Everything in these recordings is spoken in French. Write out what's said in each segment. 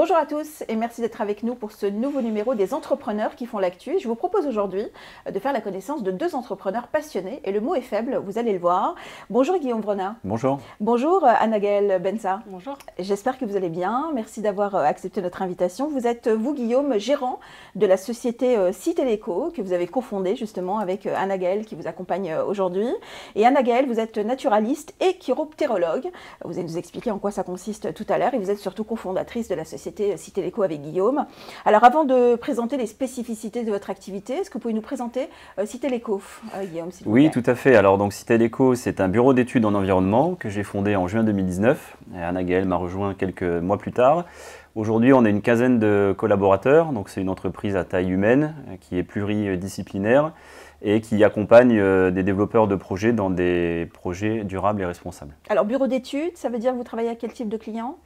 Bonjour à tous et merci d'être avec nous pour ce nouveau numéro des entrepreneurs qui font l'actu. Je vous propose aujourd'hui de faire la connaissance de deux entrepreneurs passionnés et le mot est faible, vous allez le voir. Bonjour Guillaume Vronat. Bonjour. Bonjour Anna-Gaëlle Bensa. Bonjour. J'espère que vous allez bien. Merci d'avoir accepté notre invitation. Vous êtes, vous Guillaume, gérant de la société Citeleco que vous avez cofondée justement avec Anna-Gaëlle qui vous accompagne aujourd'hui. Et Anna-Gaëlle, vous êtes naturaliste et chiroptérologue. Vous allez nous expliquer en quoi ça consiste tout à l'heure et vous êtes surtout cofondatrice de la société Citeleco avec Guillaume. Alors avant de présenter les spécificités de votre activité, est-ce que vous pouvez nous présenter Citeleco, Guillaume, s'il vous plaît? Oui, tout à fait. Alors donc Citeleco, c'est un bureau d'études en environnement que j'ai fondé en juin 2019. Et Anna-Gaëlle m'a rejoint quelques mois plus tard. Aujourd'hui, on a une quinzaine de collaborateurs. Donc c'est une entreprise à taille humaine qui est pluridisciplinaire et qui accompagne des développeurs de projets dans des projets durables et responsables. Alors, bureau d'études, ça veut dire que vous travaillez à quel type de clients?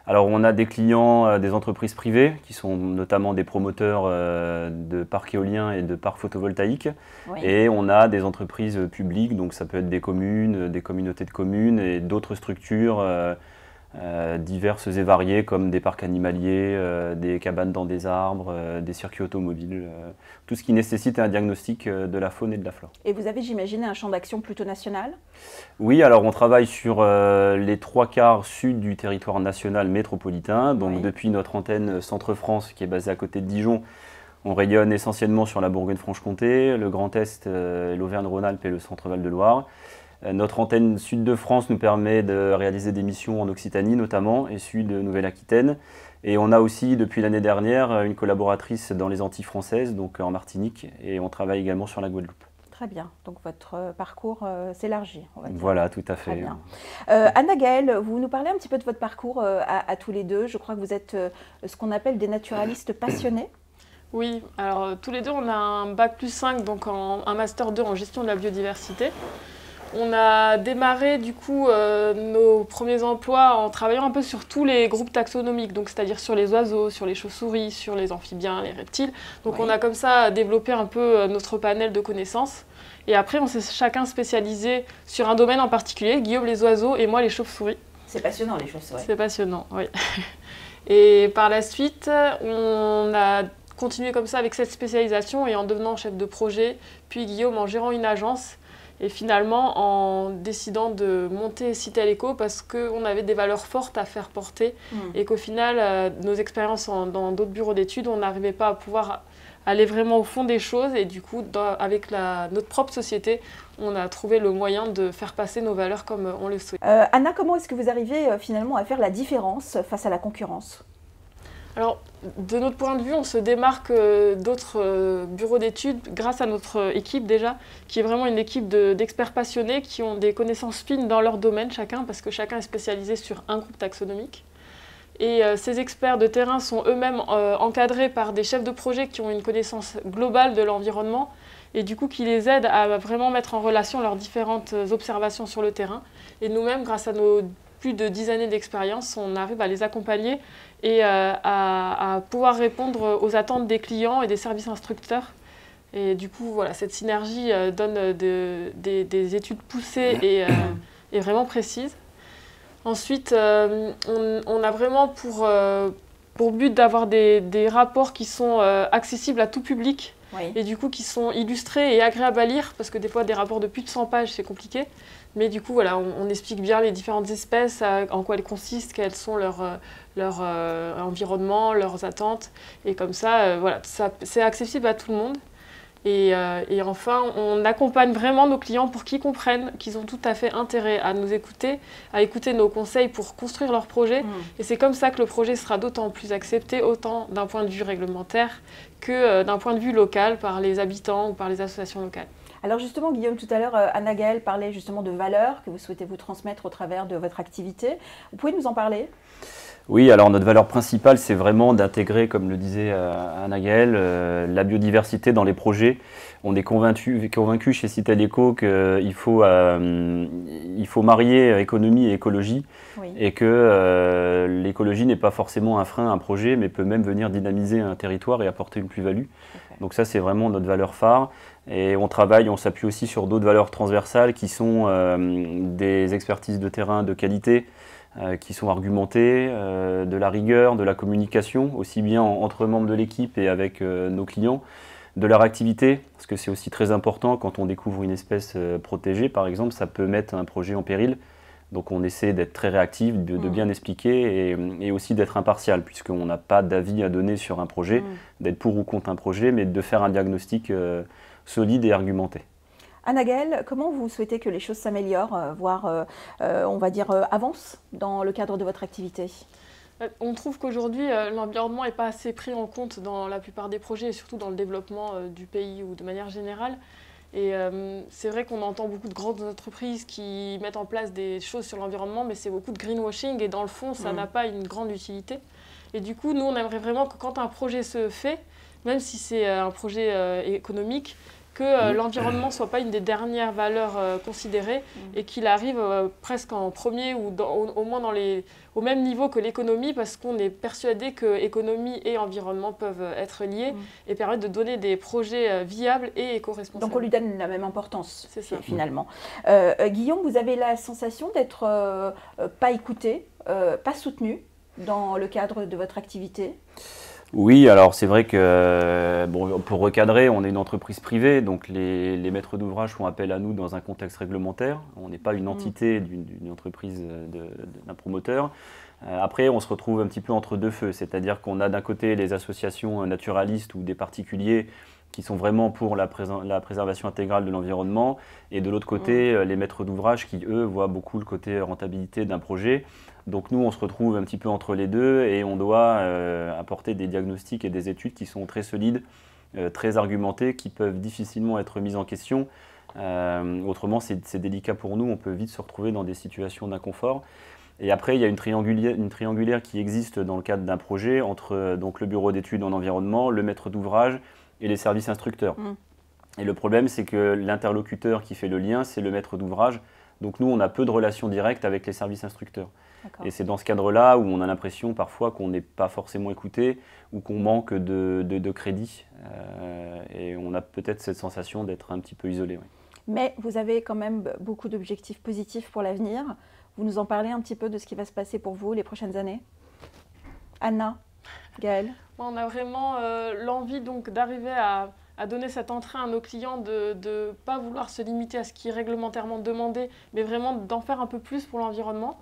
Alors, on a des clients, des entreprises privées, qui sont notamment des promoteurs de parcs éoliens et de parcs photovoltaïques. Oui. Et on a des entreprises publiques, donc ça peut être des communes, des communautés de communes et d'autres structures diverses et variées comme des parcs animaliers, des cabanes dans des arbres, des circuits automobiles, tout ce qui nécessite un diagnostic de la faune et de la flore. Et vous avez, j'imagine, un champ d'action plutôt national? Oui, alors on travaille sur les 3/4 sud du territoire national métropolitain, donc oui. Depuis notre antenne Centre-France qui est basée à côté de Dijon, on rayonne essentiellement sur la Bourgogne-Franche-Comté, le Grand Est, l'Auvergne-Rhône-Alpes et le Centre-Val de Loire. Notre antenne Sud de France nous permet de réaliser des missions en Occitanie notamment et Sud de Nouvelle-Aquitaine. Et on a aussi depuis l'année dernière une collaboratrice dans les Antilles françaises, donc en Martinique, et on travaille également sur la Guadeloupe. Très bien, donc votre parcours s'élargit, on va dire. Voilà, tout à fait. Très bien. Anna-Gaëlle, vous nous parlez un petit peu de votre parcours à tous les deux. Je crois que vous êtes ce qu'on appelle des naturalistes passionnés. Oui, alors tous les deux on a un bac+5, donc un master 2 en gestion de la biodiversité. On a démarré du coup nos premiers emplois en travaillant un peu sur tous les groupes taxonomiques, donc c'est-à-dire sur les oiseaux, sur les chauves-souris, sur les amphibiens, les reptiles. Donc oui. On a comme ça développé un peu notre panel de connaissances. Et après on s'est chacun spécialisé sur un domaine en particulier, Guillaume les oiseaux et moi les chauves-souris. C'est passionnant les chauves-souris. C'est passionnant, oui. Et par la suite, on a continué comme ça avec cette spécialisation et en devenant chef de projet, puis Guillaume en gérant une agence. Et finalement, en décidant de monter Citeleco parce qu'on avait des valeurs fortes à faire porter et qu'au final, nos expériences dans d'autres bureaux d'études, on n'arrivait pas à pouvoir aller vraiment au fond des choses. Et du coup, avec notre propre société, on a trouvé le moyen de faire passer nos valeurs comme on le souhaite. Anna, comment est-ce que vous arrivez finalement à faire la différence face à la concurrence ? Alors, de notre point de vue, on se démarque d'autres bureaux d'études grâce à notre équipe déjà, qui est vraiment une équipe d'experts passionnés qui ont des connaissances fines dans leur domaine chacun, parce que chacun est spécialisé sur un groupe taxonomique. Et ces experts de terrain sont eux-mêmes encadrés par des chefs de projet qui ont une connaissance globale de l'environnement et du coup qui les aident à vraiment mettre en relation leurs différentes observations sur le terrain. Et nous-mêmes, grâce à nos plus de 10 années d'expérience, on arrive à les accompagner et à pouvoir répondre aux attentes des clients et des services instructeurs. Et du coup, voilà, cette synergie donne des études poussées et vraiment précises. Ensuite, on a vraiment pour but d'avoir des rapports qui sont accessibles à tout public. Oui. Et du coup qui sont illustrés et agréables à lire, parce que des fois des rapports de plus de 100 pages c'est compliqué, mais du coup voilà, on explique bien les différentes espèces, en quoi elles consistent, quels sont leur environnement, leurs attentes, et comme ça, voilà, c'est accessible à tout le monde. Et enfin, on accompagne vraiment nos clients pour qu'ils comprennent qu'ils ont tout à fait intérêt à nous écouter, à écouter nos conseils pour construire leur projet. Et c'est comme ça que le projet sera d'autant plus accepté, autant d'un point de vue réglementaire que d'un point de vue local par les habitants ou par les associations locales. Alors justement, Guillaume, tout à l'heure, Anna-Gaëlle parlait justement de valeurs que vous souhaitez vous transmettre au travers de votre activité. Vous pouvez nous en parler ? Oui, alors notre valeur principale, c'est vraiment d'intégrer, comme le disait Anna-Gaëlle, la biodiversité dans les projets. On est convaincu chez Citeleco qu'il faut marier économie et écologie, oui. Et que l'écologie n'est pas forcément un frein à un projet, mais peut même venir dynamiser un territoire et apporter une plus-value. Okay. Donc ça, c'est vraiment notre valeur phare. Et on s'appuie aussi sur d'autres valeurs transversales qui sont des expertises de terrain de qualité, qui sont argumentés, de la rigueur, de la communication, aussi bien entre membres de l'équipe et avec nos clients, de leur activité, parce que c'est aussi très important quand on découvre une espèce protégée, par exemple, ça peut mettre un projet en péril. Donc on essaie d'être très réactif, de bien expliquer et aussi d'être impartial, puisqu'on n'a pas d'avis à donner sur un projet, d'être pour ou contre un projet, mais de faire un diagnostic solide et argumenté. Anna-Gaëlle, comment vous souhaitez que les choses s'améliorent, voire, on va dire, avancent dans le cadre de votre activité ? On trouve qu'aujourd'hui, l'environnement n'est pas assez pris en compte dans la plupart des projets, et surtout dans le développement du pays ou de manière générale. Et c'est vrai qu'on entend beaucoup de grandes entreprises qui mettent en place des choses sur l'environnement, mais c'est beaucoup de greenwashing et dans le fond, ça n'a pas une grande utilité. Et du coup, nous, on aimerait vraiment que quand un projet se fait, même si c'est un projet économique, que l'environnement ne soit pas une des dernières valeurs considérées et qu'il arrive presque en premier ou au moins au même niveau que l'économie, parce qu'on est persuadé que économie et environnement peuvent être liés et permettre de donner des projets viables et éco-responsables. Donc on lui donne la même importance, finalement. Ça. Guillaume, vous avez la sensation d'être pas écouté, pas soutenu dans le cadre de votre activité ? Oui, alors c'est vrai que bon, pour recadrer, on est une entreprise privée, donc les maîtres d'ouvrage font appel à nous dans un contexte réglementaire. On n'est pas une entité d'une entreprise, d'un promoteur. Après, on se retrouve un petit peu entre deux feux, c'est-à-dire qu'on a d'un côté les associations naturalistes ou des particuliers qui sont vraiment pour la préservation intégrale de l'environnement, et de l'autre côté, les maîtres d'ouvrage qui, eux, voient beaucoup le côté rentabilité d'un projet. Donc nous, on se retrouve un petit peu entre les deux et on doit apporter des diagnostics et des études qui sont très solides, très argumentées, qui peuvent difficilement être mises en question. Autrement, c'est délicat pour nous, on peut vite se retrouver dans des situations d'inconfort. Et après, il y a une triangulaire qui existe dans le cadre d'un projet entre donc, le bureau d'études en environnement, le maître d'ouvrage et les services instructeurs. Et le problème, c'est que l'interlocuteur qui fait le lien, c'est le maître d'ouvrage. Donc nous, on a peu de relations directes avec les services instructeurs. Et c'est dans ce cadre-là où on a l'impression parfois qu'on n'est pas forcément écouté ou qu'on manque de crédit. Et on a peut-être cette sensation d'être un petit peu isolé. Oui. Mais vous avez quand même beaucoup d'objectifs positifs pour l'avenir. Vous nous en parlez un petit peu de ce qui va se passer pour vous les prochaines années ? Anna, Gaëlle ? On a vraiment l'envie donc d'arriver à donner cet entrain à nos clients, de ne pas vouloir se limiter à ce qui est réglementairement demandé, mais vraiment d'en faire un peu plus pour l'environnement,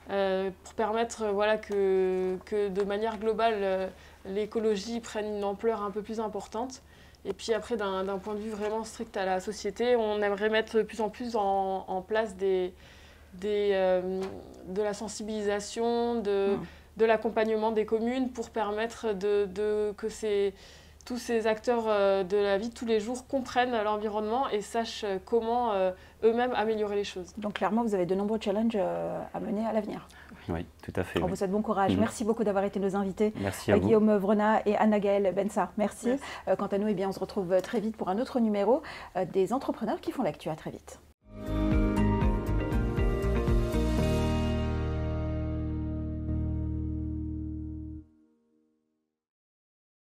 pour permettre que de manière globale, l'écologie prenne une ampleur un peu plus importante. Et puis après, d'un point de vue vraiment strict à la société, on aimerait mettre de plus en plus en place de la sensibilisation, de l'accompagnement des communes pour permettre que tous ces acteurs de la vie de tous les jours comprennent l'environnement et sachent comment eux-mêmes améliorer les choses. Donc clairement, vous avez de nombreux challenges à mener à l'avenir. Oui, tout à fait. On vous souhaite bon courage. Merci beaucoup d'avoir été nos invités. Merci à vous. Guillaume Vrenat et Anna-Gaëlle Bensa. Merci. Quant à nous, on se retrouve très vite pour un autre numéro des entrepreneurs qui font l'actu. À très vite.